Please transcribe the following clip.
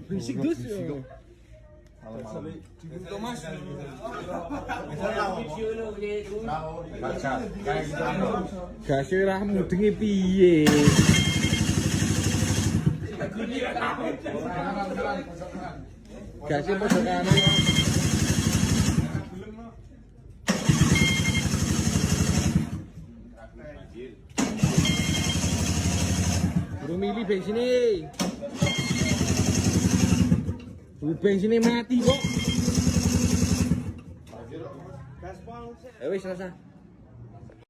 Berisik dus. Thomas. Gasih ra mudenge piye? Gasih padha kanan. Burung milih bensinnya. Bensinnya mati kok. Wis rasa.